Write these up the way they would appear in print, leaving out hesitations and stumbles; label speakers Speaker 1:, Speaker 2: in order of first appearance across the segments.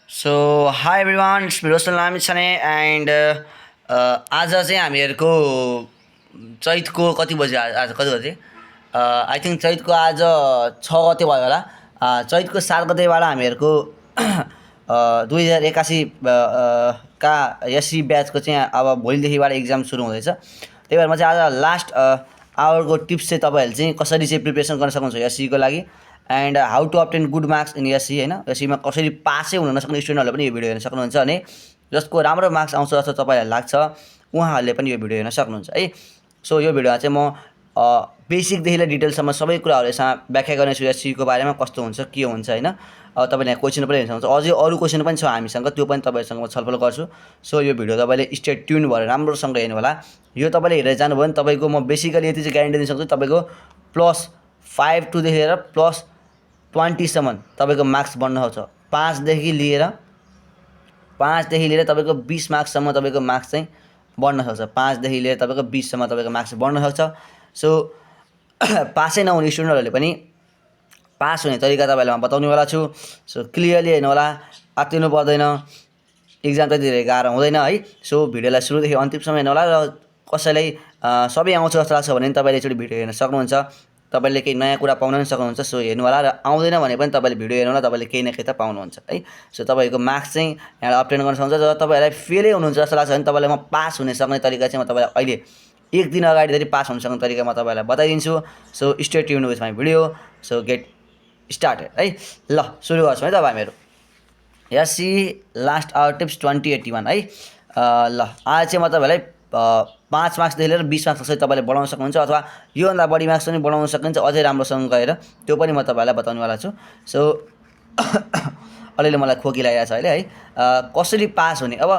Speaker 1: So hi everyone, it's Mirosal Namichane and आज चाहिँ हामीहरूको चैतको कति बजे आज कति बजे आई थिङ्क चैतको आज 6 गते भयो होला। चैतको 7 गतेबाट हामीहरूको 2081 का एससी ब्याचको चाहिँ अब भोलिदेखिबाट एक्जाम सुरु हुँदैछ। त्यही भएर म चाहिँ आज लास्ट आवरको टिप्स चाहिँ तपाईँहरूले चाहिँ कसरी चाहिँ प्रिपेरेसन गर्न सक्नुहुन्छ एससीको लागि and how to obtain good marks in SC होइन, एससीमा कसरी पासै हुन नसक्ने स्टुडेन्टहरूले पनि यो भिडियो हेर्न सक्नुहुन्छ भने जसको राम्रो मार्क्स आउँछ जस्तो तपाईँहरूलाई लाग्छ उहाँहरूले पनि यो भिडियो हेर्न सक्नुहुन्छ है। सो यो भिडियोमा चाहिँ म बेसिकदेखि लिएर डिटेलसम्म सबै कुराहरू यसमा व्याख्या गर्नेछु एससीको बारेमा कस्तो हुन्छ के हुन्छ होइन। तपाईँले यहाँ क्वेसन पनि हेर्न सक्नुहुन्छ, अझै अरू क्वेसन पनि छ हामीसँग, त्यो पनि तपाईँहरूसँग म छलफल गर्छु। सो यो भिडियो तपाईँले स्टे ट्युन भएर राम्रोसँग हेर्नु होला। यो तपाईँले हेरेर जानुभयो भने तपाईँको म बेसिकली यति चाहिँ ग्यारेन्टी दिन सक्छु, तपाईँको +5 टुदेखि लिएर +20सम्म तपाईँको मार्क्स बढ्न सक्छ। 5देखि लिएर तपाईँको 20 मार्क्ससम्म तपाईँको मार्क्स चाहिँ बढ्न सक्छ। 5देखि लिएर तपाईँको 20सम्म तपाईँको मार्क्स बढ्न सक्छ। सो पासै नहुने स्टुडेन्टहरूले पनि पास हुने तरिका तपाईँलाई म बताउनेवाला छु। सो क्लियरली हेर्नु होला, आत्तिनु पर्दैन, इक्जाम त्यति धेरै गाह्रो हुँदैन है। सो भिडियोलाई सुरुदेखि अन्तिमसम्म हेर्नु होला र कसैलाई सबै आउँछ जस्तो लाग्छ भने तपाईँले एकचोटि भिडियो हेर्न सक्नुहुन्छ, तपाईँले केही नयाँ कुरा पाउन पनि सक्नुहुन्छ। सो हेर्नु होला र आउँदैन भने पनि तपाईँले भिडियो हेर्नु होला, तपाईँले केही न केही त पाउनुहुन्छ है। सो तपाईँको मार्क्स चाहिँ यहाँ अब्टेन गर्न सक्नुहुन्छ। जब तपाईँहरूलाई फेलै हुनुहुन्छ जस्तो लाग्छ भने तपाईँलाई म पास हुन सक्ने तरिका चाहिँ म तपाईँलाई अहिले एक दिन अगाडिदेखि पास हुन सक्ने तरिका म तपाईँलाई बताइदिन्छु। So stay tuned with my video. So get started है। ल सुरु गर्छौँ है। तपाईँ हामीहरू एससी लास्ट आवर टिप्स 2081 है। ल आज चाहिँ म तपाईँलाई 5 मार्क्सदेखि लिएर 20 मार्क्स कसरी तपाईँले बढाउन सक्नुहुन्छ अथवा योभन्दा बढी मार्क्स पनि बढाउन सकिन्छ अझै राम्रोसँग गएर, त्यो पनि म तपाईँलाई बताउनेवाला छु। सो अलिअलि मलाई खोकी लागिरहेको छ अहिले है। कसरी पास हुने, अब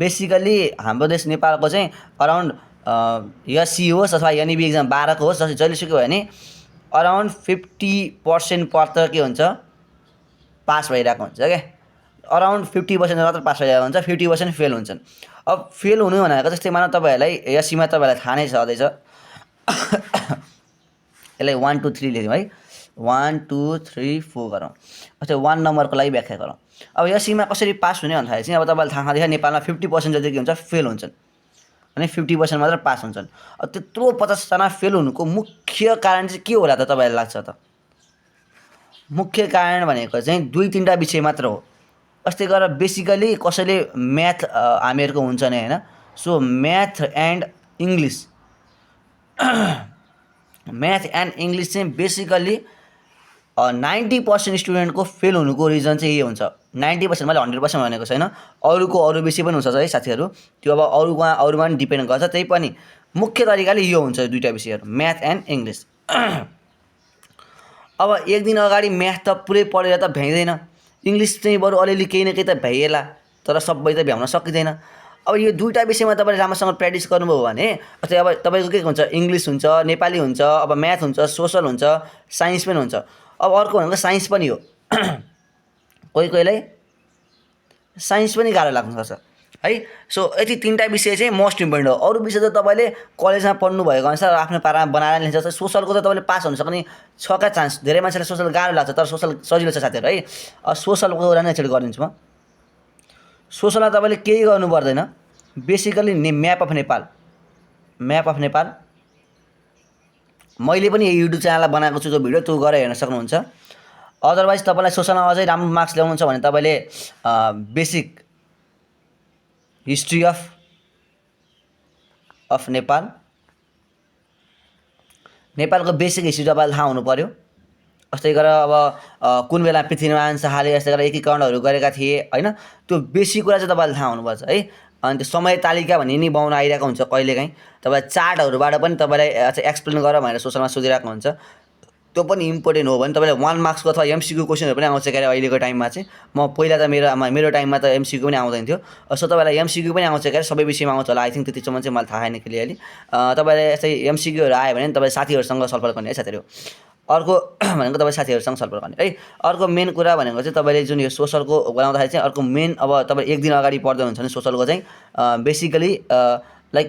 Speaker 1: बेसिकली हाम्रो देश नेपालको चाहिँ अराउन्ड एससी होस् अथवा एनइबी एक्जाम 12को होस्, जहिले सक्यो भने अराउन्ड 50% पत्र के हुन्छ पास भइरहेको हुन्छ क्या। अराउन्ड 50% मात्र पास भइरहेको हुन्छ, 50% फेल हुन्छन्। अब फेल हुनु भनेको जस्तै मानव तपाईँहरूलाई एससीमा तपाईँहरूलाई थाहा नै छँदैछ। यसलाई 1 2 3 लेख्यौँ है, 1 2 3 4 गरौँ। अच्छा 1 नम्बरको लागि व्याख्या गरौँ। अब एससीमा कसरी पास हुने भन्दाखेरि चाहिँ अब तपाईँलाई थाहा छँदैछ नेपालमा 50% जति के हुन्छ फेल हुन्छन् अनि 50% मात्र पास हुन्छन्। अब त्यत्रो 50जना फेल हुनुको मुख्य कारण चाहिँ के होला त तपाईँलाई लाग्छ त? मुख्य कारण भनेको चाहिँ 2-3टा विषय मात्र हो। अस्ति गरेर बेसिकली कसैले म्याथ हामीहरूको हुन्छ नि होइन। सो म्याथ एन्ड इङ्ग्लिस चाहिँ बेसिकली 90% स्टुडेन्टको फेल हुनुको रिजन चाहिँ यही हुन्छ। 90% मैले 100% भनेको छैन, अरू विषय पनि हुन्छ है साथीहरू, त्यो अब अरूमा पनि डिपेन्ड गर्छ। त्यही पनि मुख्य तरिकाले यो हुन्छ, दुईवटा विषयहरू म्याथ एन्ड इङ्ग्लिस। अब एक दिन अगाडि म्याथ त पुरै पढेर त भ्याइँदैन, इङ्ग्लिस चाहिँ बरु अलिअलि केही न केही त भ्याइएला, तर सबै त भ्याउन सकिँदैन। अब यो दुईवटा विषयमा तपाईँले राम्रोसँग प्र्याक्टिस गर्नुभयो भने अझै अब तपाईँको के हुन्छ, इङ्ग्लिस हुन्छ, नेपाली हुन्छ, अब म्याथ हुन्छ, सोसल हुन्छ, साइन्स पनि हुन्छ। अब अर्को भनेको साइन्स पनि हो। कोहीलाई साइन्स पनि गाह्रो लाग्नुपर्छ है। सो यति 3टा विषय चाहिँ मोस्ट इम्पोर्टेन्ट हो। अरू विषय त तपाईँले कलेजमा पढ्नुभएको अनुसार आफ्नो पारामा बनाएर लिन्छ। जस्तै सोसलको त तपाईँले पास हुन सक्ने छ क्या चान्स। धेरै मान्छेलाई सोसल गाह्रो लाग्छ, तर सोसल सजिलो छ साथीहरू है। सोसलको कुरा नै एकचोटि गरिदिन्छु म। सोसलमा तपाईँले केही गर्नु पर्दैन, बेसिकली म्याप अफ नेपाल मैले पनि युट्युब च्यानललाई बनाएको छु, जो भिडियो त्यो गएर हेर्न सक्नुहुन्छ। अदरवाइज तपाईँलाई सोसलमा अझै राम्रो मार्क्स ल्याउनु छ भने तपाईँले बेसिक हिस्ट्री अफ नेपालको बेसिक हिस्ट्री तपाईँलाई थाहा हुनु पऱ्यो। जस्तै गरेर अब कुन बेला पृथ्वीनारायण शाहले यस्तै गरेर एकीकरणहरू गरेका थिए होइन, त्यो बेसिक कुरा चाहिँ तपाईँले थाहा हुनुपर्छ है। अनि त्यो समय तालिका भन्ने नि बनाउन आइरहेको हुन्छ कहिलेकाहीँ, तपाईँ चार्टहरूबाट पनि तपाईँलाई एक्सप्लेन गर भनेर सोसलमा सोधिरहेको हुन्छ। त्यो पनि इम्पोर्टेन्ट हो भने तपाईँले 1 मार्क्सको अथवा एमसिक्यू क्वेसनहरू पनि आउँछ क्यारे अहिलेको टाइममा चाहिँ। म पहिला त मेरो टाइममा त एमसिक्यू पनि आउँदैन थियो। सो तपाईँलाई एमसिक्यू पनि आउँछ क्यारे, सबै विषयमा आउँछ होला आई थिङ्क, त्यतिसम्म चाहिँ मलाई थाहा छैन क्लियरली। तपाईँलाई यस्तै एमसिक्यूहरू आयो भने तपाईँ साथीहरूसँग छलफल गर्ने है साथीहरू। अर्को भनेको तपाईँ साथीहरूसँग छलफल गर्ने है। अर्को मेन कुरा भनेको चाहिँ तपाईँले जुन यो सोसलको बनाउँदाखेरि चाहिँ अर्को मेन, अब तपाईँ एक दिन अगाडि पढ्दै हुनुहुन्छ भने सोसलको चाहिँ basically like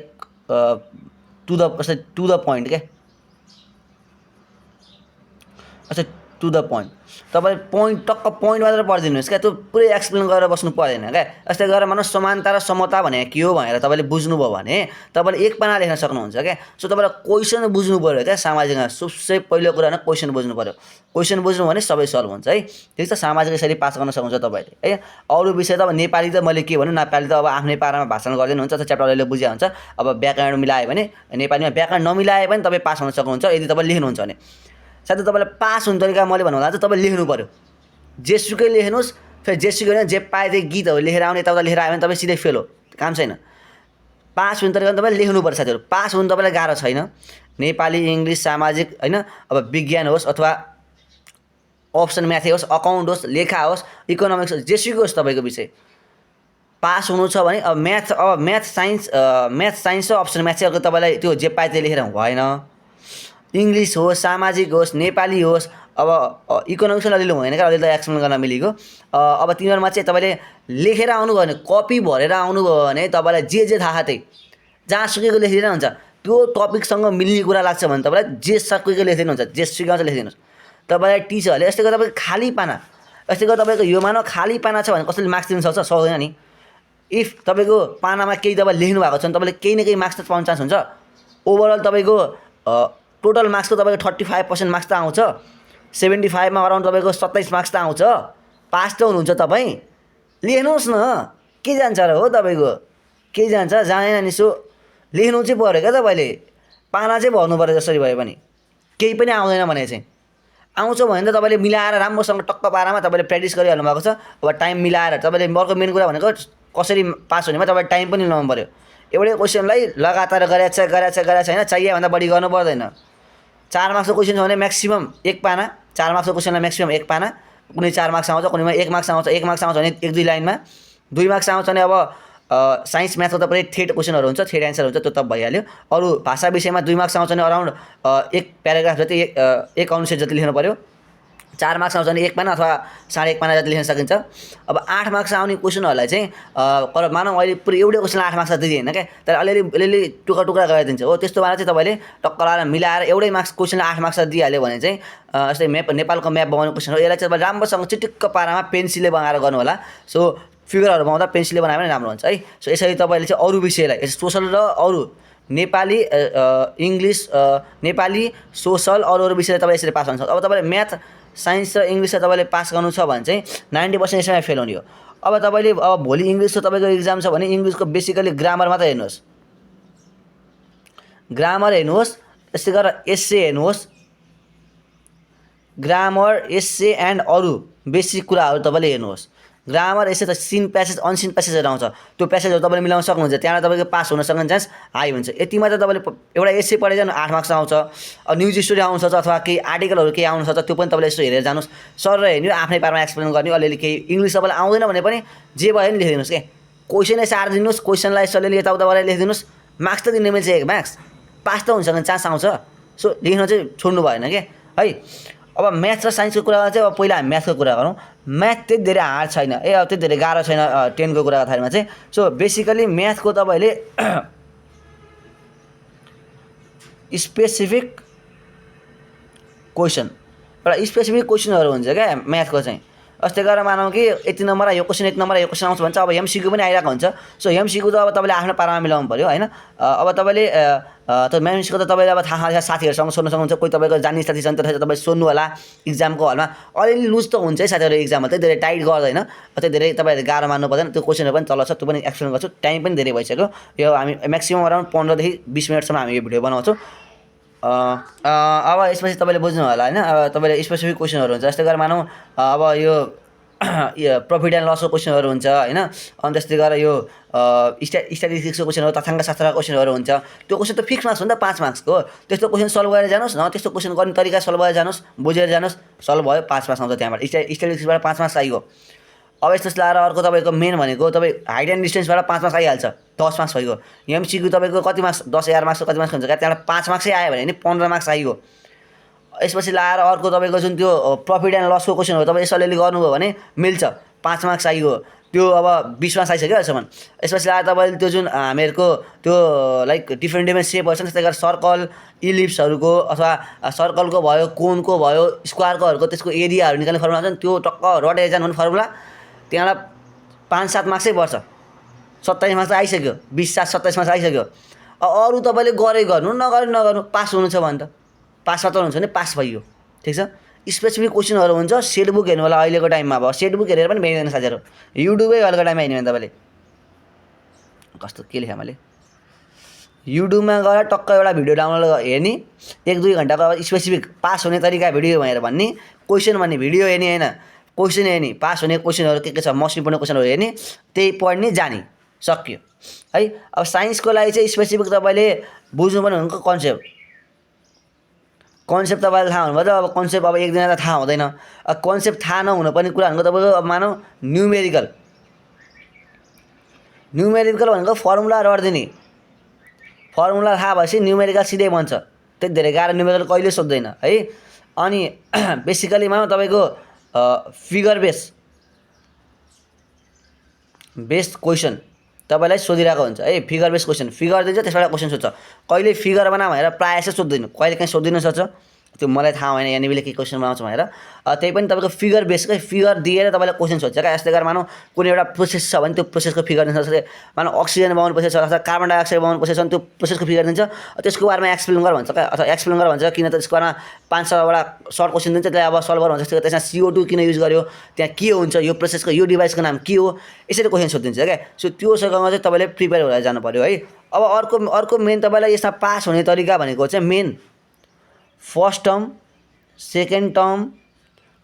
Speaker 1: to the point क्या। अच्छा टु टु द पोइन्ट। तपाईँले पोइन्ट टक्क पोइन्ट मात्र पढिदिनुहोस् क्या, त्यो पुरै एक्सप्लेन गरेर बस्नु पर्दैन क्या। यस्तै गरेर मानौँ समानता र समता भने के हो भनेर तपाईँले बुझ्नुभयो भने तपाईँले एक पाना लेख्न सक्नुहुन्छ क्या। सो तपाईँलाई क्वेसन बुझ्नु पऱ्यो क्या। सामाजिकमा सबसे पहिलो कुरा नै क्वेसन बुझ्नु पऱ्यो। क्वेसन बुझ्नु भने सबै सल्भ हुन्छ है। ठिक छ, सामाजिक यसरी पास गर्न सक्नुहुन्छ तपाईँले है। अरू विषय त अब नेपाली त मैले के भन्नु, नेपाली त अब आफ्नै पारामा भाषण गरिदिनु हुन्छ, त्यो च्याप्टर अलिअलि बुझिया हुन्छ। अब व्याकरण मिलायो भने नेपालीमा व्याकरण नमिलाए पनि तपाईँ पास हुन सक्नुहुन्छ यदि तपाईँ लेख्नुहुन्छ भने। साथै तपाईँलाई पास हुने तरिका मैले भन्नु होला चाहिँ तपाईँ लेख्नु पऱ्यो, जेसुकै लेख्नुहोस्। फेरि जेसुकै होइन, जे पाए त्यही गीतहरू लेखेर आउने यताउता लेखेर आयो भने तपाईँ सिधै फेल हो, काम छैन। पास हुने तरिका तपाईँले लेख्नु पर्छ साथीहरू। पास हुनु तपाईँलाई गाह्रो छैन, नेपाली, इङ्ग्लिस, सामाजिक होइन, अब विज्ञान होस् अथवा अप्सन म्याथै होस्, अकाउन्ट होस्, लेखा होस्, इकोनोमिक्स होस्, जेसुकै होस् तपाईँको विषय पास हुनु छ भने अब म्याथ साइन्स र अप्सन म्याथ चाहिँ अगर तपाईँलाई त्यो जे पाए त्यही लेखेर भएन। इङ्ग्लिस होस्, सामाजिक होस्, नेपाली होस्, अब इकोनोमिक्स अलिअलि भएन क्या, अलिअलि एक्सप्लेन गर्न मिलेको। अब तिनीहरूमा चाहिँ तपाईँले लेखेर आउनुभयो भने, कपी भरेर आउनुभयो भने तपाईँलाई जे थाहा त्यही जहाँसुकैको लेखिदिनु हुन्छ। त्यो टपिकसँग मिल्ने कुरा लाग्छ भने तपाईँलाई जेसुकैको लेखिदिनु हुन्छ, जेसुकै आउँछ लेखिदिनुहोस्। तपाईँलाई टिचरहरूले यस्तै गरेर तपाईँको खाली पाना, यस्तै गरेर तपाईँको यो मानव खाली पाना छ भने कसैले मार्क्स दिनु सक्छ? सक्दैन नि। इफ तपाईँको पानामा केही तपाईँ लेख्नु भएको छ भने तपाईँले केही न केही मार्क्स त पाउनु चान्स हुन्छ। ओभरअल तपाईँको टोटल मार्क्सको तपाईँको 35% मार्क्स त आउँछ, 75मा अराउन्ड तपाईँको 27 मार्क्स त आउँछ। पास त हुनुहुन्छ तपाईँ। लेख्नुहोस् न, के जान्छ र हो तपाईँको, के जान्छ जानेन नि। सो लेख्नु चाहिँ पऱ्यो क्या तपाईँले, पाना चाहिँ भर्नु पऱ्यो जसरी भए पनि। केही पनि आउँदैन भने चाहिँ आउँछ भने त तपाईँले मिलाएर राम्रोसँग टक्क पारामा तपाईँले प्र्याक्टिस गरिहाल्नु भएको छ। अब टाइम मिलाएर तपाईँले अर्को मेन कुरा भनेको कसरी पास हुनेमा तपाईँले टाइम पनि मिलाउनु पऱ्यो। एउटै क्वेसनलाई लगातार गरेछ होइन, चाहिए भन्दा बढी गर्नु पर्दैन। 4 मार्क्सको क्वेसन छ भने म्याक्सिमम एक पाना, 4 मार्क्सको क्वेसनलाई म्याक्सिमम एक पाना, कुनै 4 मार्क्स आउँछ, कुनैमा 1 मार्क्स आउँछ। 1 मार्क्स आउँछ भने 1-2 लाइनमा, 2 मार्क्स आउँछ भने अब साइन्स म्याथको तपाईँ थ्रेड क्वेसनहरू हुन्छ, थ्रेड एन्सर हुन्छ, त्यो त भइहाल्यो। अरू भाषा विषयमा 2 मार्क्स आउँछ भने अराउन्ड 1 प्याराग्राफ जति, एक अनुच्छेद जति लेख्नु पऱ्यो। 4 मार्क्स आउँछ भने 1 पाना अथवा 1.5 पाना जति लेख्न सकिन्छ। अब 8 मार्क्स आउने क्वेसनहरूलाई चाहिँ मानौँ अहिले पुरै एउटै क्वेसनलाई 8 मार्क्स दिँदैन क्या, तर अलिअलि टुक्रा गरिदिन्छ हो। त्यस्तो बेला चाहिँ तपाईँले टक्क लगाएर मिलाएर एउटै मार्क्स क्वेसनलाई 8 मार्क्स दिइहाल्यो भने चाहिँ जस्तै नेपालको म्याप बनाउने क्वेसन हो, यसलाई चाहिँ तपाईँ राम्रोसँग चिटिक्क पारामा पेन्सिलले बनाएर गर्नु होला। सो फिगरहरू बनाउँदा पेन्सिलले बनायो भने राम्रो हुन्छ है। सो यसरी तपाईँले चाहिँ अरू विषयलाई सोसल र अरू नेपाली, इङ्ग्लिस, नेपाली, सोसल अरू विषयलाई तपाईँ यसरी पास गर्नु सक्छ। अब तपाईँले म्याथ, साइन्स र इङ्ग्लिसलाई तपाईँले पास गर्नु छ भने चाहिँ 90% यसैमा फेल हुने हो। अब तपाईँले अब भोलि इङ्ग्लिसको तपाईँको इक्जाम छ भने इङ्ग्लिसको बेसिकली ग्रामर मात्रै हेर्नुहोस्, ग्रामर हेर्नुहोस्। यस्तै गरेर एस्से हेर्नुहोस्, ग्रामर, एस्से एन्ड अरू बेसिक कुराहरू तपाईँले हेर्नुहोस्। ग्रामर एस्से त सिन प्यासेज अनसिन प्यासेजहरू आउँछ, त्यो प्यासेजहरू तपाईँले मिलाउन सक्नुहुन्छ, त्यहाँबाट तपाईँको पास हुन सक्ने चान्स हाई हुन्छ। यतिमा त तपाईँले एउटा एस्से पढेर जानु 8 मार्क्स आउँछ, न्युज स्टोरी आउनु सक्छ अथवा केही आर्टिकलहरू केही आउनु सक्छ, त्यो पनि तपाईँले यसो हेरेर जानुहोस्। सर हेर्नु आफ्नै पारामा एक्सप्लेन गर्ने, अलिअलि केही इङ्ग्लिस तपाईँलाई आउँदैन भने पनि जे भयो नि लेखिदिनुहोस् क्या। क्वेसनै सारिदिनुहोस्, क्वेसनलाई यसरी यताउता गरेर लेखिदिनुहोस्, मार्क्स त दिनु मिल्छ 1 मार्क्स, पास त हुन्छ भने चान्स आउँछ। सो लेख्न चाहिँ छोड्नु भएन क्या है। अब म्याथ र साइन्सको कुरा चाहिँ अब पहिला हामी म्याथको कुरा गरौँ। म्याथ त्यति धेरै हार्ड छैन, अब त्यति धेरै गाह्रो छैन 10को कुरा थालेमा चाहिँ। सो बेसिकली म्याथको तपाईँले स्पेसिफिक क्वेसन, एउटा स्पेसिफिक क्वेसनहरू हुन्छ क्या म्याथको चाहिँ। अस्ति गरेर मानौँ कि यति नम्बर यो क्वेसन, यति नम्बर यो क्वेसन आउँछ भन्छ। अब एमसिक्यू पनि आइरहेको हुन्छ। सो एमसिक्यू त अब तपाईँले आफ्नो पारामा मिलाउनु पऱ्यो होइन। अब तपाईँले त एमसिक्यू त तपाईँले अब थाहा साथीहरूसँग सोध्न सक्नुहुन्छ, कोही तपाईँको जान्ने साथी छन् त्यसरी तपाईँ सोध्नु होला इक्जामको हलमा। अलिअलि लुज त हुन्छ है साथीहरू, इक्जाममा त्यही धेरै टाइट गर्दैन, त्यही धेरै तपाईँहरूले गाह्रो मान्नु पर्दैन। त्यो क्वेसनहरू पनि तल छ, त्यो पनि एक्सप्लेन गर्छु। टाइम पनि धेरै भइसक्यो, यो हामी म्याक्सिमम् अराउन्ड 15 देखि 20 मिनटसम्म हामी यो भिडियो बनाउँछौँ। अब यसपछि तपाईँले बुझ्नु होला होइन। अब तपाईँले स्पेसिफिक क्वेसनहरू हुन्छ, जस्तै गरेर मानौँ अब यो प्रफिट एन्ड लसको क्वेसनहरू हुन्छ होइन। अनि त्यस्तै गरेर यो स्ट्याटिस्टिक्सको क्वेसनहरू, तथ्याङ्क शास्त्रको क्वेसनहरू हुन्छ। त्यो क्वेसन त फिक्स मार्क्स हो नि त 5 मार्क्सको। त्यस्तो क्वेसन सल्भ गरेर जानुहोस् न, त्यस्तो क्वेसन गर्ने तरिका सल्भ गरेर जानुहोस्, बुझेर जानुहोस्, सल्भ भयो 5 मार्क्स आउँछ त्यहाँबाट। स्ट्याटिस्टिक्सबाट 5 मार्क्स आइगयो। अब यस्तो लगाएर अर्को तपाईँको मेन भनेको तपाईँ हाइट एन्ड डिस्टेन्सबाट 5 मार्क्स आइहाल्छ, 10 मार्क्स भइगयो। एमसिक्यू तपाईँको कति मार्क्स 10-11 मार्क्सको कति मार्क्स हुन्छ क्या, त्यहाँबाट 5 मार्क्सै आयो भने नि 15 मार्क्स आइगयो। यसपछि लाएर अर्को तपाईँको जुन त्यो प्रफिट एन्ड लसको क्वेसन हो तपाईँ यसो अलिअलि गर्नुभयो भने मिल्छ। 5 मार्क्स आइयो त्यो अब 20 मार्क्स आइसक्यो अहिलेसम्म यसपछि आएर तपाईँले त्यो जुन हामीहरूको त्यो लाइक डिफ्रेन्ट डिफ्रेन्ट सेपहरू छ त्यस्तै गरेर सर्कल इलिप्सहरूको अथवा सर्कलको भयो कोनको भयो स्क्वायरकोहरूको त्यसको एरियाहरू निकाल्ने फर्मुला हुन्छ नि त्यो टक्क रटेर जानु भन्ने फर्मुला त्यहाँबाट 5-7 मार्क्सै पर्छ 27 मार्क्स आइसक्यो 20-27 मार्क्स आइसक्यो अरू तपाईँले गरे गर्नु नगर्नु पास हुनु छ भने त पास मात्र हुन्छ भने पास भइयो ठिक छ स्पेसिफिक क्वेसनहरू हुन्छ सेट बुक हेर्नु होला अहिलेको टाइममा अब सेट बुक हेरेर पनि भ्याइँदैन साथीहरू युट्युबै अहिलेको टाइममा हेर्नु भने तपाईँले कस्तो के लेखेँ मैले युट्युबमा गएर टक्क एउटा भिडियो डाउनलोड हेर्ने 1-2 घन्टाको अब स्पेसिफिक पास हुने तरिका भिडियो भनेर भन्ने क्वेसन भन्ने भिडियो हेर्ने होइन क्वेसन हेर्ने पास हुने क्वेसनहरू के छ मोस्ट इम्पोर्टेन्ट क्वेसनहरू हेर्ने त्यही पढ्ने जाने सक्यो है अब साइन्सको लागि चाहिँ स्पेसिफिक तपाईँले बुझ्नुपर्ने भनेको कन्सेप्ट तपाईँले थाहा हुनुभयो अब कन्सेप्ट अब एक दिन त थाहा हुँदैन अब कन्सेप्ट थाहा नहुनु पर्ने कुरा भनेको तपाईँको अब मानौँ न्युमेरिकल भनेको फर्मुला रट्दिने फर्मुला थाहा भएपछि न्युमेरिकल सिधै बन्छ त्यति धेरै गाह्रो न्युमेरिकल कहिले सोध्दैन है अनि बेसिकली मानौँ तपाईँको फिगर बेस्ड क्वेसन तपाईँलाई सोधिरहेको हुन्छ है फिगर बेस्ड क्वेसन फिगर दिन्छ त्यसबाट क्वेसन सोध्छ कहिले फिगर बना भनेर प्रायः चाहिँ सोध्दैन कहिले काहीँ सोधिन सक्छ त्यो मलाई थाहा भएन यहाँनिर के क्वेसन बनाउँछ भनेर त्यही पनि तपाईँको फिगर बेस्डकै फिगर दिएर तपाईँलाई क्वेसन सोध्छ क्या यस्तै गरेर मानौँ कुनै एउटा प्रोसेस छ भने त्यो प्रोसेसको फिगर दिन्छ जस्तै मानौँ अक्सिजन बनाउनु प्रोसेस छ अथवा कार्बन डाइअक्साइड बनाउनु प्रोसेस छ भने त्यो प्रोसेसको फिगर दिन्छ त्यसको बारेमा एक्सप्लेन गर भन्छ क्या अथवा एक्सप्लेन गर भन्छ किन त त्यसको बारेमा 5-6वटा सर्ट क्वेसन दिन्छ त्यसलाई अब सल्भ गर भन्छ त्यसमा CO2 किन युज गर्यो त्यहाँ के हुन्छ यो प्रोसेसको यो डिभाइसको नाम के हो यसरी क्वेसन सोधिन्छ क्या सो त्योसँग चाहिँ तपाईँले प्रिपेयर भएर जानु पऱ्यो है अब अर्को मेन तपाईँलाई यसमा पास हुने तरिका भनेको चाहिँ main first term second term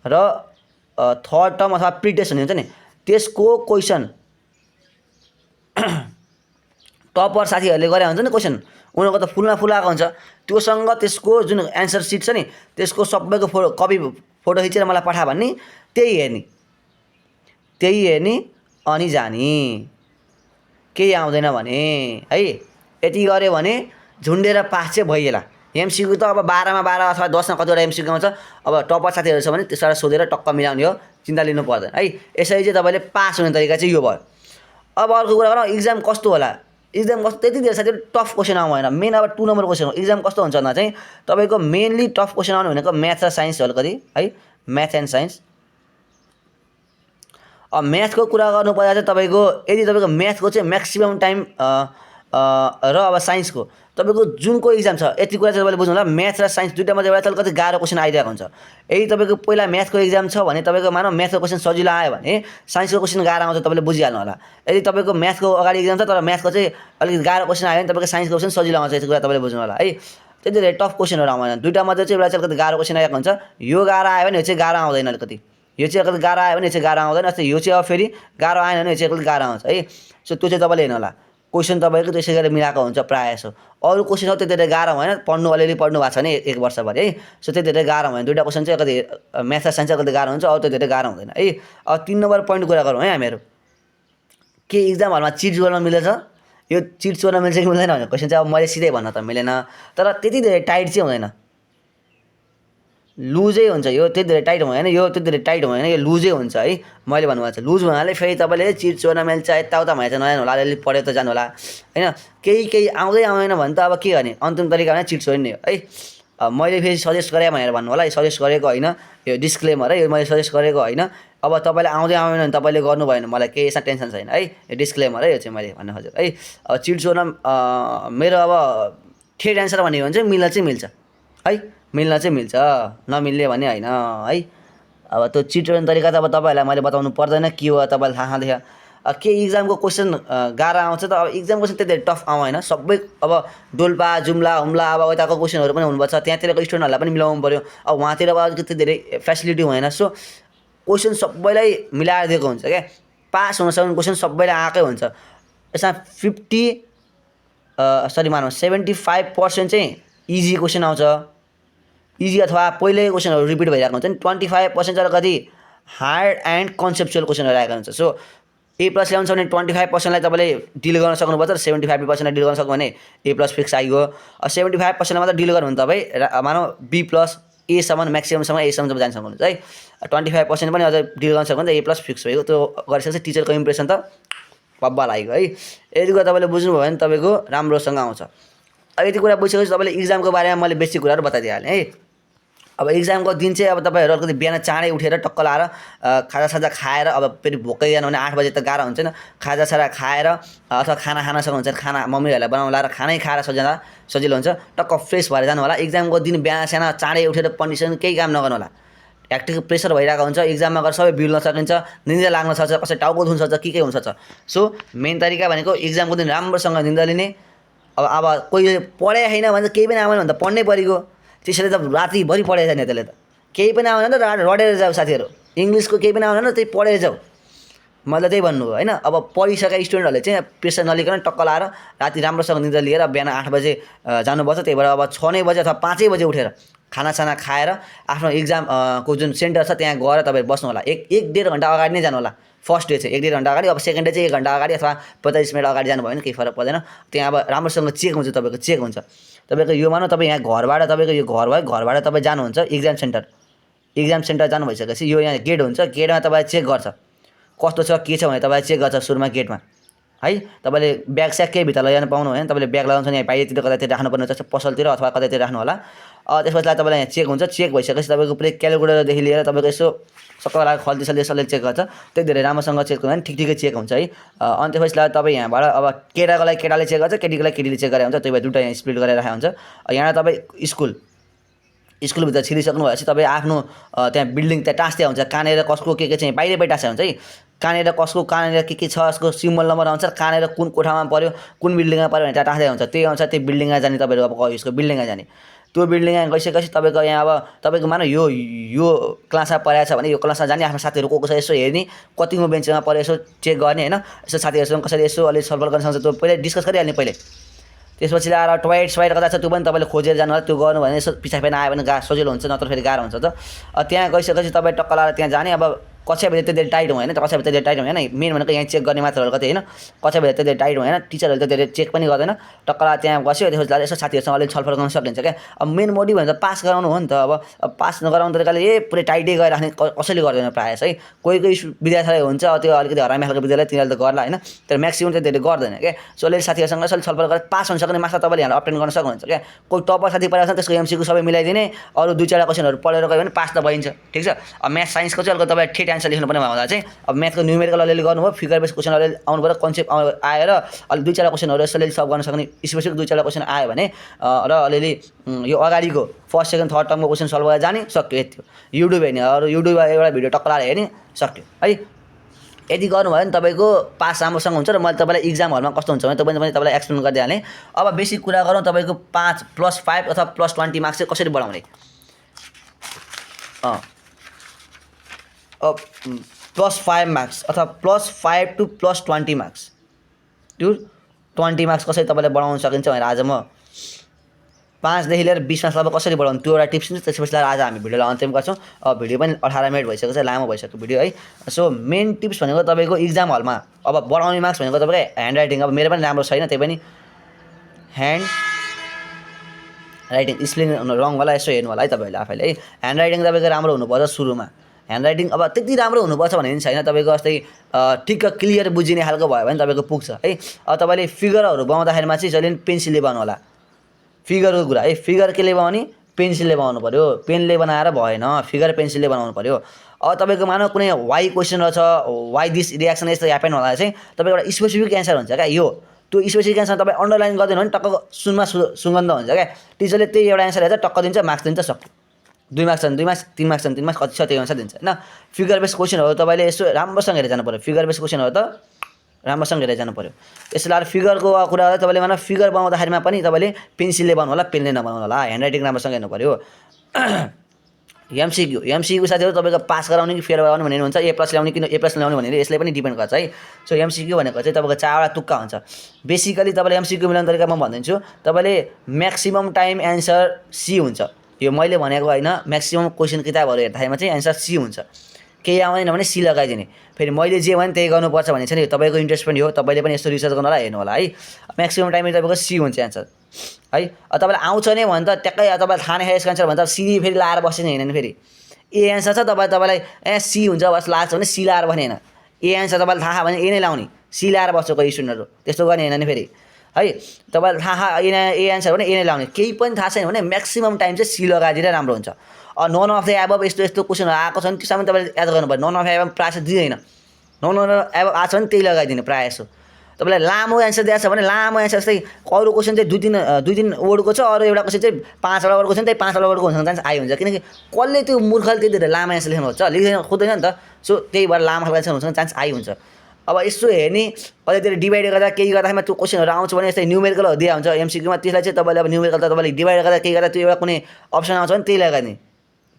Speaker 1: र थर्ड टर्म अथवा प्रिटेस्ट हुने हुन्छ नि त्यसको क्वेसन टपर साथीहरूले गरे हुन्छ नि क्वेसन उनीहरूको त फुलमा फुल आएको हुन्छ त्योसँग त्यसको जुन एन्सर सिट छ नि त्यसको सबैको कपी फोटो खिचेर मलाई पठा भन्ने त्यही हेर्ने अनि जाने केही आउँदैन भने है यति गऱ्यो भने झुन्डेर पास चाहिँ भइएला एमसिक्यू त अब 12मा 12 अथवा 10मा कतिवटा एमसिक्यू आउँछ अब टपर साथीहरू छ भने त्यसबाट सोधेर टक्क मिलाउने हो चिन्ता लिनु पर्दैन है यसरी चाहिँ तपाईँले पास हुने तरिका चाहिँ यो भयो अब अर्को कुरा गरौँ इक्जाम कस्तो होला इक्जाम कस्तो त्यति धेरै साथीहरू टफ क्वेसन आउँदैन मेन अब 2 नम्बर क्वेसन हो इक्जाम कस्तो हुन्छ भन्दा चाहिँ तपाईँको मेनली टफ क्वेसन आउने भनेको म्याथ र साइन्स हो अलिकति है म्याथ एन्ड साइन्स अब म्याथको कुरा गर्नु पर्दा चाहिँ तपाईँको यदि तपाईँको म्याथको चाहिँ म्याक्सिमम टाइम र अब साइन्सको तपाईँको जुनको इक्जाम छ यति कुरा चाहिँ तपाईँले बुझ्नु होला म्याथ र साइन्स दुईटामा चाहिँ एउटा कति गाह्रो क्वेसन आइरहेको हुन्छ यदि तपाईँको पहिला म्याथको इक्जाम छ भने तपाईँको मानौँ म्याथको क्वेसन सजिलो आयो भने साइन्सको क्वेसन गाह्रो आउँछ तपाईँले बुझिहाल्नु होला यदि तपाईँको म्याथको अगाडि इक्जाम छ तर म्याथको चाहिँ अलिकति गाह्रो क्वेसन आयो भने तपाईँको साइन्सको क्वेसन सजिलो आउँछ यति कुरा तपाईँले बुझ्नु होला है त्यति धेरै टफ क्वेसनहरू आउँदैन दुईटामध्ये चाहिँ एउटा चाहिँ अलिकति गाह्रो क्वेसन आएको हुन्छ यो गाह्रो आयो भने यो चाहिँ गाह्रो आउँदैन अलिकति यो चाहिँ अलिकति गाह्रो आयो भने यो चाहिँ गाह्रो आउँदैन जस्तै यो चाहिँ अब फेरि गाह्रो आएन भने यो चाहिँ अलिकति गाह्रो आउँछ है सो त्यो चाहिँ तपाईँले हेर्नु होला क्वेसन तपाईँको त्यसै गरेर मिलाएको हुन्छ प्रायः जसो अरू क्वेसन हो त्यति धेरै गाह्रो भएन पढ्नु अलिअलि पढ्नु भएको छ भने 1 वर्षभरि है सो त्यति धेरै गाह्रो भएन दुईवटा क्वेसन चाहिँ अलिकति म्याथ र साइन्स अलिकति गाह्रो हुन्छ अरू त्यति धेरै गाह्रो हुँदैन है अब 3 नम्बर पोइन्ट कुरा गरौँ है हामीहरू के इक्जाम हलमा चिट गर्न मिल्छ यो चिट गर्न मिल्छ कि मिल्दैन भने क्वेसन चाहिँ अब मैले सिधै भन्न त मिलेन तर त्यति धेरै टाइट चाहिँ हुँदैन लुजै हुन्छ यो त्यति धेरै टाइट हुँदैन यो त्यति धेरै टाइट हुँदैन यो लुजै हुन्छ है मैले भन्नुभएको छ लुज भन्नाले फेरि तपाईँले चिट चोर्न मिल्छ यताउता भनेर चाहिँ नयाँ होला अलिअलि पढेर त जानु होला होइन केही आउँदै आउँदैन भने त अब के गर्ने अन्तिम तरिका भने चिट चोर्ने हो है मैले फेरि सजेस्ट गरेँ भनेर भन्नु होला सजेस्ट गरेको होइन यो डिस्क्लेमर है यो मैले सजेस्ट गरेको होइन अब तपाईँले आउँदै आउँदैन भने तपाईँले गर्नु भएन मलाई केही यसमा टेन्सन छैन है यो डिस्क्लेमर है यो चाहिँ मैले भन्नु खोजेको है अब चिट चोर्न मेरो अब ठेट एन्सर भन्यो भने चाहिँ मिल्छ है मिल्न चाहिँ मिल्छ नमिल्ने भने होइन है अब त्यो चिट गर्ने तरिका त अब तपाईँहरूलाई मैले बताउनु पर्दैन के हो तपाईँलाई थाहा देखा के इक्जामको क्वेसन गाह्रो आउँछ त अब इक्जाम क्वेसन त्यति टफ आउँदैन सबै अब डोल्पा जुम्ला हुम्ला अब यताको क्वेसनहरू पनि हुनुपर्छ त्यहाँतिरको स्टुडेन्टहरूलाई पनि मिलाउनु पऱ्यो अब उहाँतिर अब अलिकति धेरै फेसिलिटी हुँदैन सो क्वेसन सबैलाई मिलाएर दिएको हुन्छ क्या पास हुन सक्ने क्वेसन सबैलाई आएकै हुन्छ यसमा 75% चाहिँ इजी क्वेसन आउँछ इजी अथवा पहिलेको क्वेसनहरू रिपिट भइरहेको हुन्छ नि 25% चाहिँ अलिकति हार्ड एन्ड कन्सेप्चुअल क्वेसनहरू आएको हुन्छ सो A+ ल्याउँछ भने 25%लाई तपाईँले डिल गर्न सक्नुपर्छ र 75%लाई डिल गर्न सक्नु भने A+ फिक्स आइगयो 75%लाई मात्र डिल गर्नु भने तपाईँ मानौँ B+ एसम्म म्याक्सिममसम्म एसम्म जान सक्नुहुन्छ है। 25% पनि अझ डिल गर्न सक्नुहुन्छ, ए प्लस फिक्स भएको। त्यो गरिसकेपछि टिचरको इम्प्रेसन त बब्बा लाग्यो है। यति कुरा तपाईँले बुझ्नुभयो भने तपाईँको राम्रोसँग आउँछ। अब यति कुरा बुझिसकेपछि तपाईँले इक्जामको बारेमा मैले बेसिक कुराहरू बताइदिइहालेँ है। अब इक्जामको दिन चाहिँ अब तपाईँहरू अलिकति बिहान चाँडै उठेर टक्क लाएर खाजासाजा खाएर, अब फेरि भोकै जानु भने 8 बजे त गाह्रो हुन्छ नि, खाजासाजा खाएर अथवा खाना खान सक्नुहुन्छ, खाना मम्मीहरूलाई बनाउनु लाएर खानै खाएर सजिलो हुन्छ। टक्क फ्रेस भएर जानु होला। इक्जामको दिन बिहान साना चाँडै उठेर कन्डिसन केही काम नगर्नु होला। हेक्टिक प्रेसर भइरहेको हुन्छ, इक्जाममा गएर सबै बिल्न सकिन्छ, निन्द्रा लाग्न सक्छ, कसै टाउको दुख्न सक्छ, के हुन सक्छ। सो मेन तरिका भनेको इक्जामको दिन राम्रोसँग निन्द्रा लिने। अब कोही पढाइ छैन भने त केही पनि आएन भने त पढ्नै परेको, त्यसैले त रातिभरि पढाइ जाने, त्यसले त केही पनि आएन त रडेर जाऊ साथीहरू, इङ्ग्लिसको केही पनि आएन त्यही पढेर जाऊ, मैले त्यही भन्नु हो होइन। अब पढिसकेका स्टुडेन्टहरूले चाहिँ प्रेसर नलिकन टक्क लाएर राति राम्रोसँग निन्द्रा लिएर बिहान 8 बजे जानुपर्छ। त्यही भएर अब 6 बजे अथवा 5 बजे उठेर खानासाना खाएर आफ्नो इक्जामको जुन सेन्टर छ त्यहाँ गएर तपाईँ बस्नु होला। 1-1.5 घन्टा अगाडि नै जानु होला। फर्स्ट डे चाहिँ 1.5 घन्टा अगाडि, अब सेकेन्ड डे चाहिँ 1 घन्टा अगाडि अथवा 45 मिनट अगाडि जानुभयो भने केही फरक पर्दैन। त्यहाँ अब राम्रोसँग चेक हुन्छ, तपाईँको चेक हुन्छ। तपाईँको यो मानौँ तपाईँ यहाँ घरबाट, तपाईँको यो घर भयो, घरबाट तपाईँ जानुहुन्छ इक्जाम सेन्टर। इक्जाम सेन्टर जानु भइसकेपछि यो यहाँ गेट हुन्छ, गेटमा तपाईँ चेक गर्छ कस्तो छ के छ भने तपाईँ चेक गर्छ सुरुमा गेटमा है। तपाईँले ब्याग स्याग केही भित्र लैजानु पाउनु होइन, तपाईँले ब्याग लगाउँछ यहाँ बाहिरतिर कतैतिर राख्नुपर्ने हुन्छ, पसलतिर अथवा कतैतिर राख्नु होला। त्यसपछि तपाईँलाई यहाँ चेक हुन्छ। चेक भइसकेपछि तपाईँको पुरै क्यालकुलेटरदेखि लिएर तपाईँको यसो सबैलाई खल्ती सल्ती चेक गर्छ। त्यही धेरै राम्रोसँग चेक हुन्छ भने ठिकै चेक हुन्छ है। अनि त्यसपछि तपाईँ यहाँबाट अब केटाको लागि केटाले चेक गर्छ, केटीको लागि केटीले चेक गरेर हुन्छ। त्यही भएर दुइटा यहाँ स्प्लिट गरेर राखेको हुन्छ। यहाँ तपाईँ स्कुलभित्र छिरिसक्नु भएपछि तपाईँ आफ्नो त्यहाँ बिल्डिङ त्यहाँ टाँस्दै हुन्छ, कहाँनिर कसको के चाहिँ बाहिरै टाँस्दै हुन्छ है। कहाँनिर कसको कहाँनिर के छ यसको सिम्बल नम्बर आउँछ, कहाँनिर कुन कोठामा पऱ्यो, कुन बिल्डिङमा पऱ्यो भने त्यहाँ टाँस्दै हुन्छ। त्यही अनुसार त्यो बिल्डिङमा जाने तपाईँहरू अब यसको बिल्डिङमा जाने। त्यो बिल्डिङमा गइसकेपछि तपाईँको यहाँ अब तपाईँको मानौँ यो क्लासमा पढाएको छ भने यो क्लासमा जाने, आफ्नो साथीहरू को छ यसो हेर्ने, कतिको बेन्चमा पऱ्यो यसो चेक गर्ने होइन। यसो साथीहरूसँग कसरी यसो अलिक छलफल गर्न सक्छ त्यो पहिल्यै डिस्कस गरिहाल्ने पहिले। त्यसपछि ल्याएर टोयलेट कता छ त्यो पनि तपाईँले खोजेर जानु होला। त्यो गर्नु भने यसो पछाडि आयो भने सजिलो हुन्छ, नत्र फेरि गाह्रो हुन्छ। त त्यहाँ गइसकेपछि तपाईँ टक्क लाएर त्यहाँ जाने। अब कक्षाभित्र त्यति टाइट हुँदैन, कक्षाभित्र त्यति टाइट हुँदैन, मेन भनेको यहाँ चेक गर्ने मात्रहरू कतै होइन, कक्षाभित्र त्यति टाइट हुँदैन, टिचरहरूले त धेरै चेक पनि गर्दैन। टक्क लाएर त्यहाँ बस्यो, त्यसपछि यसो साथीहरूसँग अलिक छलफल गर्न सकिन्छ क्या। अब मेन मोटिभ भने त पास गराउनु हो नि त। अब पास नगराउने तरिकाले पुरै टाइटै गरेर राख्ने कसैले गर्दैन प्रायः है। कोही विद्यार्थीलाई हुन्छ त्यो अलिकति हरामी खालको विद्यालय तिनीहरूले त गर्ला होइन, तर म्याक्सिमम चाहिँ धेरै गर्दैन क्या। सो अलिअलि साथीहरूसँग यसो छलफल गरेर पास हुन सक्ने मार्क्स तपाईँले यहाँ अप्टेन गर्न सक्नुहुन्छ क्या। कोही टपर साथी परेको छ त्यसको एमसीक्यू सबै मिलाइदिने, अरू 2-4 क्वेसनहरू पढेर गयो भने पास त भइन्छ, ठिक छ। अब म्याथ साइन्सको चाहिँ अलिकति तपाईँ ठिक एन्सर लेख्नुपर्ने हुँदा चाहिँ अब म्याथको न्युमेरिकल अलिअलि गर्नुभयो, फिगर बेस क्वेसन अलिअलि आउनु पऱ्यो, कन्सेप्ट आएर अलिक 2-4 क्वेसनहरू यसो अलिअलि सल्भ गर्न सक्ने स्पेसिफिक 2-4 क्वेसन आयो भने र अलिअलि यो अगाडिको फर्स्ट सेकेन्ड थर्ड टर्मको क्वेसन सल्भ गरेर जाने सक्यो। यति हो। युट्युब हेर्ने, अरू युट्युबमा एउटा भिडियो टक्क लाएर हेर्ने सक्यो है। यदि गर्नुभयो भने तपाईँको पास राम्रोसँग हुन्छ। र मैले तपाईँलाई इक्जाम हलमा कस्तो हुन्छ भने त्यो पनि तपाईँलाई एक्सप्लेन गरिदिइहालेँ। अब बेसिक कुरा गरौँ तपाईँको 5+5 अथवा +20 मार्क्स चाहिँ कसरी बढाउने। +5 मार्क्स अथवा +5 to +20 मार्क्स, त्यो 20 मार्क्स कसरी तपाईँले बढाउन सकिन्छ भनेर आज म 5 देखि लिएर 20 मार्क्स अब कसरी बढाउनु त्यो एउटा टिप्स दिन्छु। त्यसपछि आज हामी भिडियोलाई अन्त्यमा गर्छौँ। भिडियो पनि 18 मिनट भइसकेको छ, लामो भइसक्यो भिडियो है। सो मेन टिप्स भनेको तपाईँको इक्जाम हलमा अब बढाउने मार्क्स भनेको तपाईँको ह्यान्ड राइटिङ। अब मेरो पनि राम्रो छैन, त्यही पनि ह्यान्ड राइटिङ स्पेलिङ रङ होला यसो हेर्नु होला है तपाईँहरूले आफैले है। ह्यान्ड राइटिङ तपाईँको राम्रो हुनुपर्छ सुरुमा। ह्यान्ड राइटिङ अब त्यति राम्रो हुनुपर्छ भन्ने पनि छैन, तपाईँको जस्तै ठिक्क क्लियर बुझिने खालको भयो भने तपाईँको पुग्छ है। अब तपाईँले फिगरहरू बनाउँदाखेरिमा चाहिँ जहिले पनि पेन्सिलले बनाउनु होला। फिगरको कुरा है, फिगर केले बनाउने, पेन्सिलले बनाउनु पऱ्यो, पेनले बनाएर भएन, फिगर पेन्सिलले बनाउनु पऱ्यो। अब तपाईँको मानव कुनै वाइ क्वेसन रहेछ, वाइ दिस रियाक्सन यस्तो ह्यापन होला चाहिँ तपाईँको एउटा स्पेसिफिक एन्सर हुन्छ क्या। यो त्यो स्पेसिफिक एन्सर तपाईँ अन्डरलाइन गरिदिनु भने टक्क सुनमा सुगन्ध हुन्छ क्या। टिचरले त्यही एउटा एन्सर हेर्छ टक्क दिन्छ, मार्क्स दिन्छ, सक्यो। 2 मार्क्स छन् 2 मार्क्स, 3 मार्क्स छन् 3 मार्क्स, कति छ त्यही अनुसार दिन्छ होइन। फिगर बेस क्वेसनहरू तपाईँले यसो राम्रोसँग हेरेर जानु पऱ्यो। फिगर बेस क्वेसनहरू त राम्रोसँग हेरेर जानु पऱ्यो। यसलाई अरू फिगरको कुरा गर्दा तपाईँले मानव फिगर बनाउँदाखेरिमा पनि तपाईँले पेन्सिलले बनाउनु होला, पेनले नबनाउनु होला। ह्यान्ड राइटिङ राम्रोसँग हेर्नु पऱ्यो। एमसिक्यू साथीहरू तपाईँको पास गराउने कि फेल गराउने भनेर हुन्छ, ए प्लस ल्याउने कि ए प्लस ल्याउने भनेर यसले पनि डिपेन्ड गर्छ है। सो एमसिक्यू भनेको चाहिँ तपाईँको 4वटा तुक्का हुन्छ। बेसिकली तपाईँले एमसिक्यू मिलाउने तरिका म भनिदिन्छु। तपाईँले म्याक्सिमम टाइम एन्सर सी हुन्छ। यो मैले भनेको होइन, म्याक्सिमम क्वेसन किताबहरू हेर्दाखेरिमा चाहिँ एन्सर सी हुन्छ। केही आउँदैन भने सी लगाइदिने। फेरि मैले जे भने त्यही गर्नुपर्छ भने चाहिँ तपाईँको इन्ट्रेस्ट पनि हो, तपाईँले पनि यस्तो रिसर्च गर्नु होला, हेर्नु होला है। म्याक्सिमम टाइम तपाईँको सी हुन्छ एन्सर। है। तपाईँलाई आउँछ नै भने त ट्याक्कै तपाईँलाई थाहा नै छ यसको एन्सर भने त सी फेरि लाएर बस्ने होइन नि फेरि ए एन्सर छ तपाईँलाई सी हुन्छ बस लाग्छ भने सी लाएर बस्ने होइन ए एन्सर तपाईँलाई थाहा भने ए नै लाउने सी लाएर बस्छ कोही स्टुडेन्टहरू त्यस्तो गर्ने होइन नि फेरि है। तपाईँलाई थाहा ए एन्सर भने ए नै लाउने केही पनि थाहा छैन भने म्याक्सिमम् टाइम चाहिँ सी लगाइदिएर राम्रो हुन्छ। नन अफ द एबभ यस्तो यस्तो क्वेसनहरू आएको छ भने त्यो सबै तपाईँले याद गर्नु पर्यो। नन अफ एबभ प्रायः जस्तो दिँदैन नन अफ एबभ आएको छ भने त्यही लगाइदिने प्रायः जस्तो। तपाईँलाई लामो एन्सर दिएको छ भने लामो एन्सर जस्तै अरू क्वेसन चाहिँ दुई तिन वर्डको छ अरू एउटा क्वेसन चाहिँ 5वटा वर्डको छ नि त्यही 5वटा वर्डको हुन चान्स आइ हुन्छ किनकि कसले त्यो मूर्खले त्यति धेरै लामो एन्सर लेख्नुहुन्छ लेख्दैन खोज्दैन नि त सो त्यही भएर लामो खालको एन्सर हुन्छ चान्स आइ हुन्छ। अब यसो हेर्ने अलिकति डिभाइड गर्दा केही गर्दाखेरिमा त्यो क्वेसनहरू आउँछ भने यस्तै न्युमेरिकलहरू दिएको हुन्छ एमसिक्यूमा त्यसलाई चाहिँ तपाईँले अब न्युमेरिकल त तपाईँले डिभाइड गर्दा केही गर्दा त्यो एउटा कुनै अप्सन आउँछ भने त्यही लगाइदिने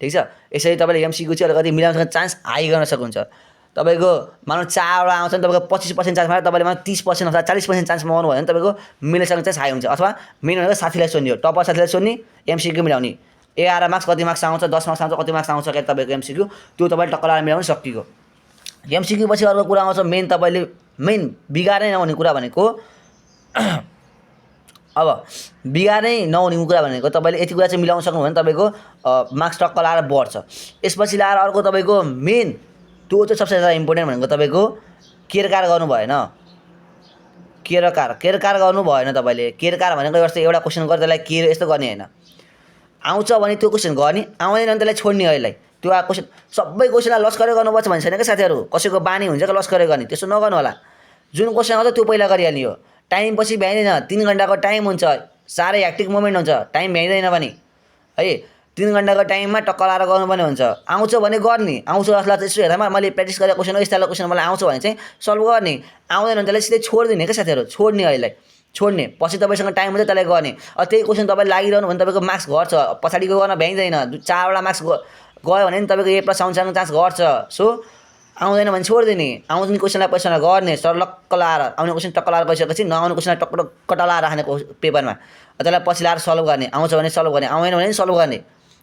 Speaker 1: ठिक छ। यसरी तपाईँले एमसिक्यू चाहिँ अलिकति मिलाउन चान्स हाई गर्न सक्नुहुन्छ। तपाईँको मानौँ 4वटा आउँछ भने तपाईँको 25% चान्समा तपाईँले मानौँ 30% अथवा 40% चान्समा आउनु भयो भने तपाईँको मिलाइसक्ने चान्स हाई हुन्छ। अथवा मेन भनेको साथीलाई सोध्ने हो टपर साथीलाई सोध्ने एमसिक्यू मिलाउने 11 मार्क्स कति मार्क्स आउँछ 10 मार्क्स आउँछ कति मार्क्स आउँछ क्या तपाईँको एमसिक्यू त्यो तपाईँले टक्क लगाएर मिलाउनु सकिएको। एमसिक्यू पछि अर्को कुरा आउँछ मेन तपाईँले मेन बिगारै नहुने कुरा भनेको अब बिगारै नहुने कुरा भनेको तपाईँले यति कुरा चाहिँ मिलाउन सक्नु भने तपाईँको मार्क्स टक्क लगाएर बढ्छ। यसपछि लगाएर अर्को तपाईँको मेन त्यो चाहिँ सबसे ज्यादा इम्पोर्टेन्ट भनेको तपाईँको केरकार गर्नु भएन केरकार गर्नु भएन तपाईँले केरकार भनेको एउटा क्वेसन गरेर त्यसलाई केयर यस्तो गर्ने होइन आउँछ भने त्यो क्वेसन गर्ने आउँदैन भने त्यसलाई छोड्ने अहिले त्यो क्वेसन सबै क्वेसनलाई लस्करै गर्नुपर्छ भन्ने छैन क्या साथीहरू कसैको बानी हुन्छ क्या लस्करै गर्ने त्यस्तो नगर्नु होला। जुन क्वेसन आउँछ त्यो पहिला गरिहाल्ने हो टाइम पछि भ्याइँदैन 3 घन्टाको टाइम हुन्छ साह्रै ह्याक्टिक मोमेन्ट हुन्छ टाइम भ्याइँदैन भने है 3 घन्टाको टाइममा टक्क लाएर गर्नुपर्ने हुन्छ। आउँछ भने गर्ने आउँछ जसलाई चाहिँ यसो हेर्दा मैले प्र्याक्टिस गरेको क्वेसन हो यस्तो क्वेसन मलाई आउँछ भने चाहिँ सल्भ गर्ने आउँदैन भने त्यसलाई सिधै छोडिदिने क्या साथीहरू छोड्ने अहिले छोड्ने पछि तपाईँसँग टाइम हुन्छ त्यसलाई गर्ने। त्यही क्वेसन तपाईँले लागिरहनु भने तपाईँको मार्क्स घट्छ पछाडिको गर्न भ्याइँदैन 4वटा मार्क्स गयो भने नि तपाईँको ए+ आउँछ चान्स घट्छ। सो आउँदैन भने छोडिदिने आउँदैन क्वेसनलाई पैसालाई गर्ने सर्लक्क लाएर आउने क्वेसन टक्क लाएर गइसकेपछि नआउने क्वेसनलाई टक्क कटा लाएर राख्ने पेपरमा त्यसलाई पछि लाएर सल्भ गर्ने आउँछ भने सल्भ गर्ने आउँदैन भने सल्भ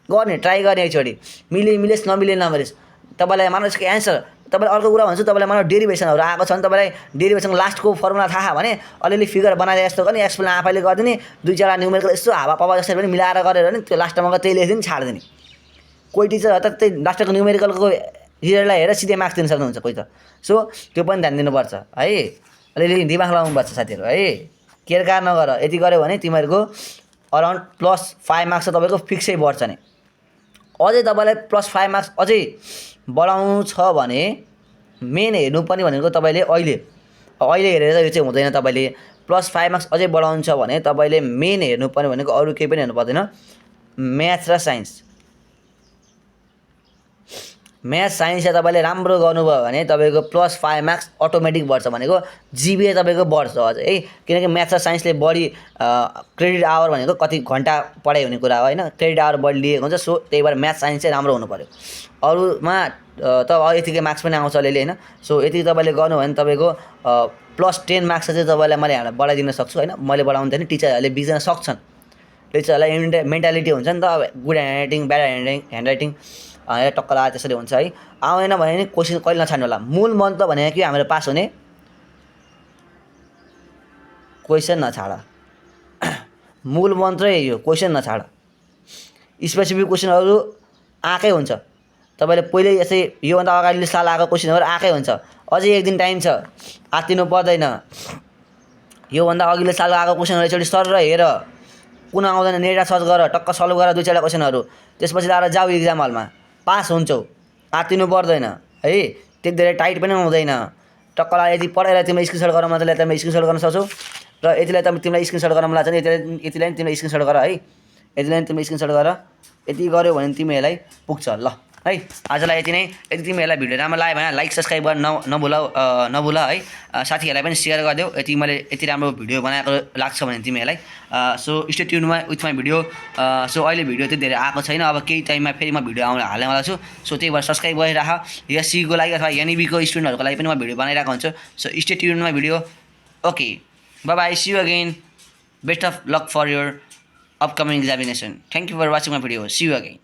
Speaker 1: गर्ने ट्राई गर्ने एकचोटि मिलेस् नमिलेस् तपाईँलाई मानव यसको एन्सर तपाईँलाई अर्को कुरा भन्छु तपाईँलाई मानव डेरिभेसनहरू आएको छ भने तपाईँलाई डेरिभेसन लास्टको फर्मुला थाहा भने अलिअलि फिगर बनाएर यस्तो गर्ने एक्सप्लेन आफैले गरिदिने 2-4 न्युमेरिकल यसो हावा पावा जसरी पनि मिलाएर गरेर नि त्यो लास्टमा त्यही लेखिदिने छाडिदिने। कोही टिचर त त्यही लास्टको न्युमेरिकलको रिजल्टलाई हेरेर सिधै मार्क्स दिन सक्नुहुन्छ कोही त। सो त्यो पनि ध्यान दिनुपर्छ है अलिअलि दिमाग लगाउनुपर्छ साथीहरू है केरकार नगर यति गऱ्यो भने तिमीहरूको अराउन्ड +5 मार्क्स त तपाईँको फिक्सै बढ्छ नि। अझै तपाईँलाई +5 मार्क्स अझै बढाउनु छ भने मेन हेर्नुपर्ने भनेको तपाईँले अहिले हेरेर यो चाहिँ हुँदैन। तपाईँले +5 मार्क्स अझै बढाउनु छ भने तपाईँले मेन हेर्नुपर्ने भनेको अरू केही पनि हेर्नु पर्दैन म्याथ्स र साइन्स चाहिँ तपाईँले राम्रो गर्नुभयो भने तपाईँको +5 मार्क्स अटोमेटिक बढ्छ भनेको जिबिए तपाईँको बढ्छ अझै है किनकि म्याथ्स र साइन्सले बढी क्रेडिट आवर भनेको कति घन्टा पढाइ हुने कुरा हो होइन क्रेडिट आवर बढी लिएको हुन्छ। सो त्यही भएर म्याथ्स साइन्स चाहिँ राम्रो हुनु पऱ्यो अरूमा त यतिकै मार्क्स पनि आउँछ अलिअलि होइन। सो यति तपाईँले गर्नुभयो भने तपाईँको +10 मार्क्स चाहिँ तपाईँलाई मैले यहाँ बढाइदिन सक्छु होइन मैले बढाउँदैन टिचरहरूले बिग्रन सक्छन् टिचरहरूलाई मेन्टालिटी हुन्छ नि त गुड ह्यान्डराइटिङ ब्याड ह्यान्डराइटिङ टक्क लगाएर त्यसरी हुन्छ है। आउँदैन भने नि क्वेसन कहिले नछाड्नु होला मूल मन्त्र भनेको कि हाम्रो पास हुने क्वेसन नछाड मूल मन्त्रै यो क्वेसन नछाड स्पेसिफिक क्वेसनहरू आएकै हुन्छ तपाईँले पहिल्यै यसै योभन्दा अगाडि साल आएको क्वेसनहरू आएकै हुन्छ अझै 1 दिन टाइम छ आत्तिनु पर्दैन योभन्दा अघिल्लो साल आएको क्वेसनहरू एकचोटि सर हेर कुन आउँदैन नेटमा सर्च गर टक्क सल्भ गर 2-4 क्वेसनहरू त्यसपछि लाएर जाऊ इक्जाम हलमा पास हुन्छौ आत्तिनु पर्दैन है त्यति धेरै टाइट पनि हुँदैन टक्क लाएर यदि पढेर तिमीले स्क्रिनसट गर्न मन तिमीले स्क्रिनसट गर्न सक्छौ र यतिलाई तिमीलाई स्क्रिनसट गर्न मन लाग्छ भने यतिलाई तिमीले स्क्रिनसट गर है यतिलाई तिमीले स्क्रिनसट गर यति गर्यो भने तिमीहरूलाई पुग्छ ल है। आजलाई यति नै यदि तिमीहरूलाई भिडियो राम्रो लाग्यो भने लाइक सब्सक्राइब गर्न नभुल है साथीहरूलाई पनि सेयर गरिदेऊ यति मैले यति राम्रो भिडियो बनाएको लाग्छ भने तिमीहरूलाई। सो स्टे ट्युनमा विथ माई भिडियो। सो अहिले भिडियो त्यति धेरै आएको छैन अब केही टाइममा फेरि म भिडियो हाल्नेवाला छु। सो त्यही भएर सब्सक्राइब गरिराख एससीको लागि अथवा एनइबीको स्टुडेन्टहरूको लागि पनि म भिडियो बनाइरहेको हुन्छु। सो स्टे ट्युनमा video okay bye bye see you again best of luck for your upcoming examination thank you for watching my video see you again.